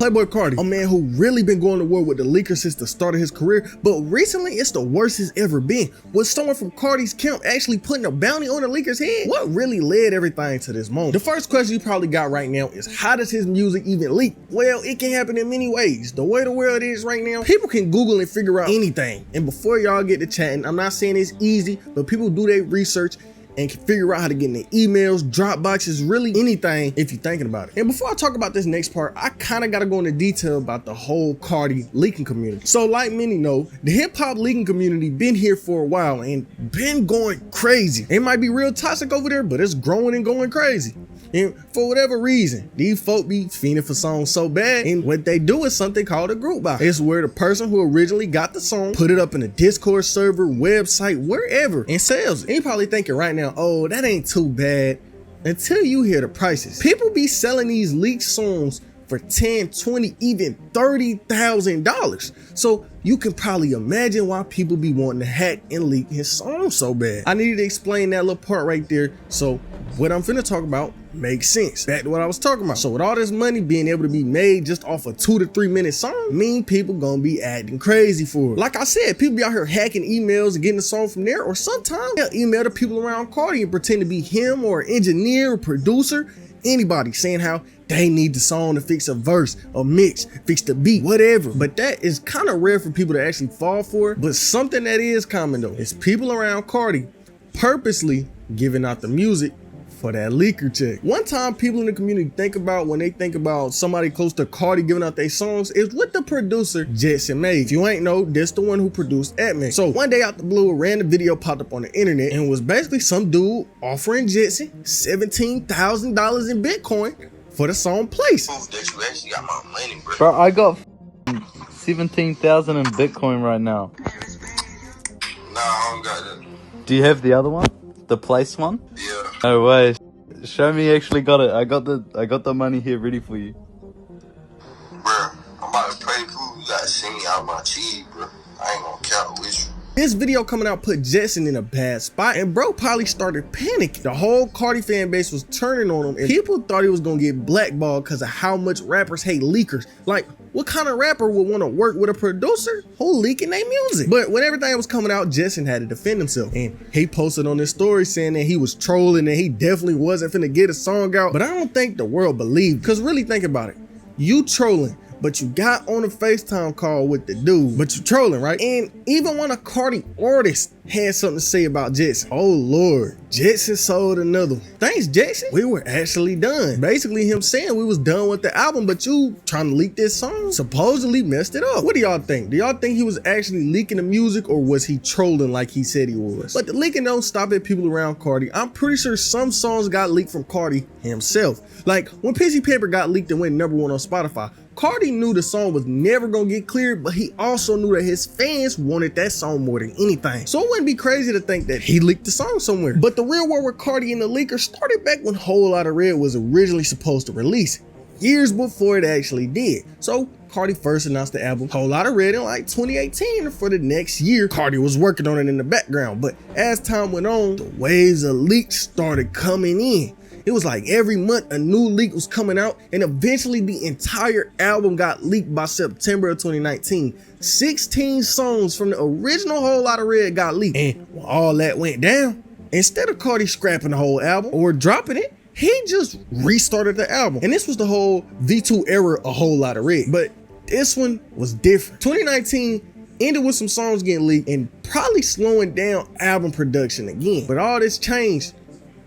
Playboi Carti, a man who really been going to war with the leakers since the start of his career, but recently it's the worst it's ever been, with someone from Carti's camp actually putting a bounty on the leaker's head. What really led everything to this moment? The first question you probably got right now is, how does his music even leak? Well, it can happen in many ways. The way the world is right now, people can Google and figure out anything. And before y'all get to chatting, I'm not saying it's easy, but people do their research and can figure out how to get in their emails, Dropboxes, really anything if you're thinking about it. And before I talk about this next part, I kind of got to go into detail about the whole Carti leaking community. So like many know, the hip hop leaking community been here for a while and been going crazy. It might be real toxic over there, but it's growing and going crazy. And for whatever reason, these folk be fiending for songs so bad, and what they do is something called a group buy. It's where the person who originally got the song put it up in a Discord server, website, wherever, and sells it. And you're probably thinking right now, oh, that ain't too bad, until you hear the prices. People be selling these leaked songs for $10, $20, even $30,000. So you can probably imagine why people be wanting to hack and leak his song so bad. I needed to explain that little part right there, so what I'm finna talk about makes sense. Back to what I was talking about. So with all this money being able to be made just off a 2 to 3 minute song, mean people gonna be acting crazy for it. Like I said, people be out here hacking emails and getting the song from there, or sometimes they'll email the people around Carti and pretend to be him or an engineer or producer, anybody, saying how they need the song to fix a verse, a mix, fix the beat, whatever. But that is kind of rare for people to actually fall for it. But something that is common though is people around Carti purposely giving out the music for that leaker check. One time people in the community think about when they think about somebody close to Carti giving out their songs is with the producer Jetson made. If you ain't know, this the one who produced Atman. So one day out the blue, a random video popped up on the internet and was basically some dude offering Jetson $17,000 in Bitcoin for the song Place. Proof that you actually got my money, bro. Bro, I got 17,000 in Bitcoin right now. Nah, I don't got that. Do you have the other one? The Place one? Yeah. No way. Show me you actually got it. I got the money here ready for you. Bro, I'm about to pray proof you gotta send me out my cheese, bro. I ain't gonna count with you. This video coming out put Jetson in a bad spot, and bro probably started panicking. The whole Carti fan base was turning on him, and people thought he was gonna get blackballed because of how much rappers hate leakers. Like, what kind of rapper would want to work with a producer who leaking their music? But when everything was coming out, Jetson had to defend himself, and he posted on his story saying that he was trolling and he definitely wasn't finna get a song out. But I don't think the world believed, because really think about it. You trolling, but you got on a FaceTime call with the dude, but you trolling, right? And even when a Carti artist had something to say about Jetson, oh Lord, Jetson sold another one. Thanks, Jetson. We were actually done. Basically him saying we was done with the album, but you trying to leak this song supposedly messed it up. What do y'all think? Do y'all think he was actually leaking the music, or was he trolling like he said he was? But the leaking don't stop at people around Carti. I'm pretty sure some songs got leaked from Carti himself. Like when Pissy Paper got leaked and went #1 on Spotify, Carti knew the song was never gonna get cleared, but he also knew that his fans wanted that song more than anything. So it wouldn't be crazy to think that he leaked the song somewhere. But the real war with Carti and the leaker started back when Whole Lotta Red was originally supposed to release, years before it actually did. So Carti first announced the album Whole Lotta Red in like 2018, and for the next year, Carti was working on it in the background. But as time went on, the waves of leaks started coming in. It was like every month a new leak was coming out, and eventually the entire album got leaked by September of 2019. 16 songs from the original Whole Lotta Red got leaked. And when all that went down, instead of Carti scrapping the whole album or dropping it, he just restarted the album. And this was the whole V2 era of Whole Lotta Red. But this one was different. 2019 ended with some songs getting leaked and probably slowing down album production again. But all this changed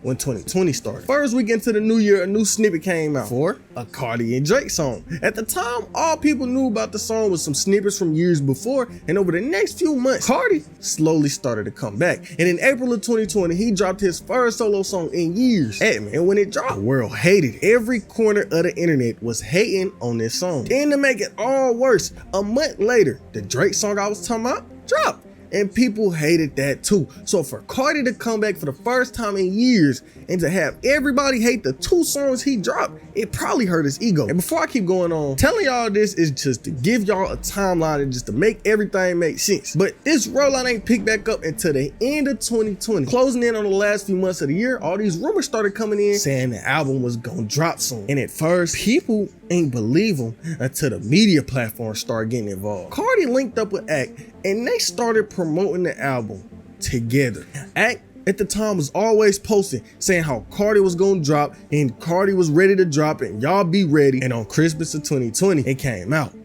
when 2020 started. First week into the new year, a new snippet came out for a Carti and Drake song. At the time, all people knew about the song was some snippets from years before, and over the next few months, Carti slowly started to come back. And in April of 2020, he dropped his first solo song in years, Atman. And when it dropped, the world hated it. Every corner of the internet was hating on this song. Then to make it all worse, a month later, the Drake song I was talking about dropped. And people hated that too. So for Carti to come back for the first time in years and to have everybody hate the 2 songs he dropped, it probably hurt his ego. And before I keep going on, telling y'all this is just to give y'all a timeline and just to make everything make sense. But this rollout ain't picked back up until the end of 2020. Closing in on the last few months of the year, all these rumors started coming in saying the album was gonna drop soon. And at first, people ain't believe him until the media platforms started getting involved. Cardi linked up with Act and they started promoting the album together. Act at the time was always posting saying how Cardi was gonna drop and Cardi was ready to drop and y'all be ready. And on Christmas of 2020, it came out.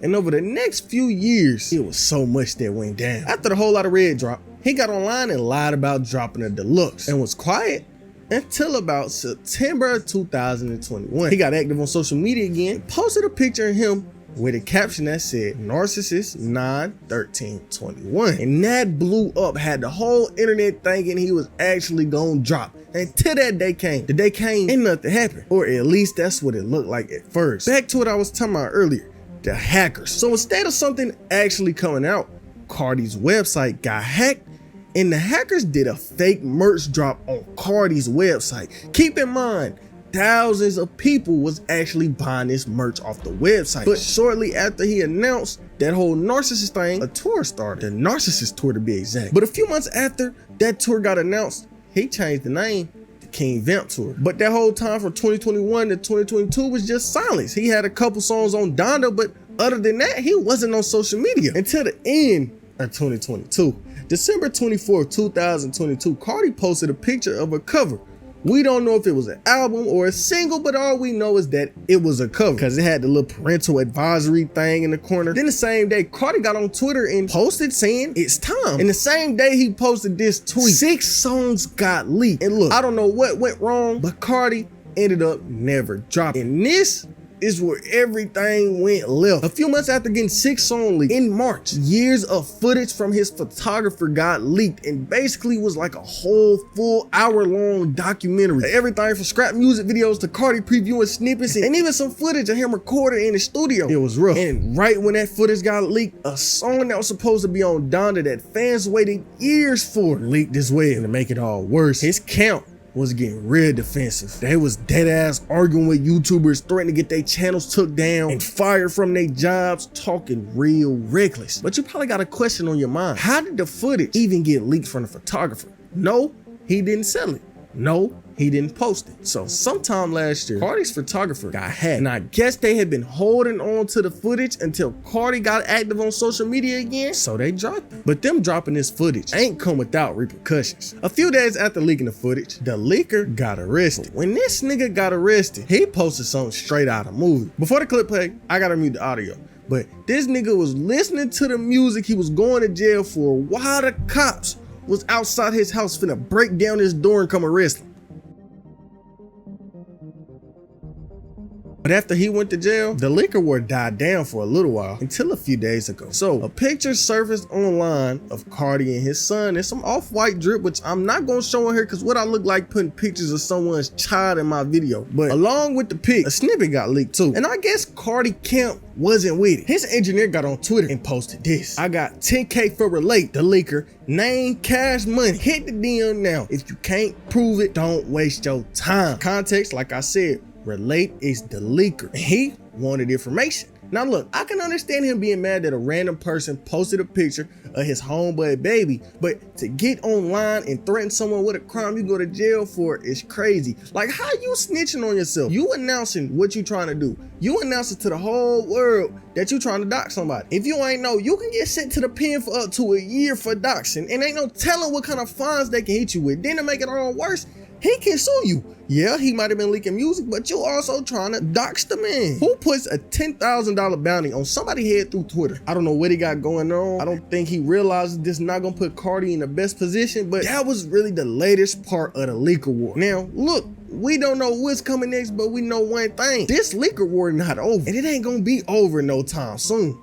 And over the next few years, it was so much that went down. After the whole Lotta Red drop, he got online and lied about dropping a deluxe and was quiet until about September 2021. He got active on social media again, posted a picture of him with a caption that said Narcissist 9/13/21. And that blew up, had the whole internet thinking he was actually gonna drop. Until that day came. The day came and nothing happened. Or at least that's what it looked like at first. Back to what I was talking about earlier, the hackers. So instead of something actually coming out, Cardi's website got hacked and the hackers did a fake merch drop on Cardi's website. Keep in mind, thousands of people was actually buying this merch off the website. But shortly after he announced that whole Narcissist thing, a tour started. The Narcissist tour to be exact. But a few months after that tour got announced, he changed the name to King Vamp Tour. But that whole time from 2021 to 2022 was just silence. He had a couple songs on Donda, but other than that, he wasn't on social media until the end of 2022. December 24th, 2022, Cardi posted a picture of a cover. We don't know if it was an album or a single, but all we know is that it was a cover because it had the little parental advisory thing in the corner. Then the same day, Cardi got on Twitter and posted saying it's time. And the same day he posted this tweet, 6 songs got leaked. And look, I don't know what went wrong, but Cardi ended up never dropping. And this is where everything went left. A few months after getting 6 songs leaked in March, years of footage from his photographer got leaked and basically was like a whole full hour-long documentary. Everything from scrap music videos to Cardi previewing snippets and even some footage of him recording in the studio. It was rough. And right when that footage got leaked, a song that was supposed to be on Donda that fans waited years for leaked as well. And to make it all worse, his count was getting real defensive. They was dead ass arguing with YouTubers, threatening to get their channels took down and fired from their jobs, talking real reckless. But you probably got a question on your mind. How did the footage even get leaked from the photographer? No, he didn't sell it. No, he didn't post it. So sometime last year, Cardi's photographer got hacked. And I guess they had been holding on to the footage until Cardi got active on social media again, so they dropped it. But them dropping this footage ain't come without repercussions. A few days after leaking the footage, the leaker got arrested. When this nigga got arrested, he posted something straight out of movie. Before the clip play, I gotta mute the audio. But this nigga was listening to the music he was going to jail for while the cops was outside his house finna break down his door and come arrest him. But after he went to jail, the liquor war died down for a little while until a few days ago. So a picture surfaced online of Cardi and his son and some off-white drip, which I'm not gonna show on here because what I look like putting pictures of someone's child in my video. But along with the pic, a snippet got leaked too. And I guess Cardi Camp wasn't with it. His engineer got on Twitter and posted this. I got 10K for Relate, the leaker, name, cash money. Hit the DM now. If you can't prove it, don't waste your time. Context, like I said, Relate is the leaker. He wanted information. Now look, I can understand him being mad that a random person posted a picture of his homeboy baby, but to get online and threaten someone with a crime you go to jail for is crazy. Like, how you snitching on yourself? You announcing what you trying to do. You announcing to the whole world that you trying to dox somebody. If you ain't know, you can get sent to the pen for up to a year for doxing, and ain't no telling what kind of fines they can hit you with. Then to make it all worse, he can sue you. Yeah, he might have been leaking music, but you also trying to dox the man. Who puts a $10,000 bounty on somebody's head through Twitter? I don't know what he got going on. I don't think he realizes this is not gonna put Cardi in the best position, but that was really the latest part of the leaker war. Now, look, we don't know what's coming next, but we know one thing. This leaker war not over, and it ain't gonna be over no time soon.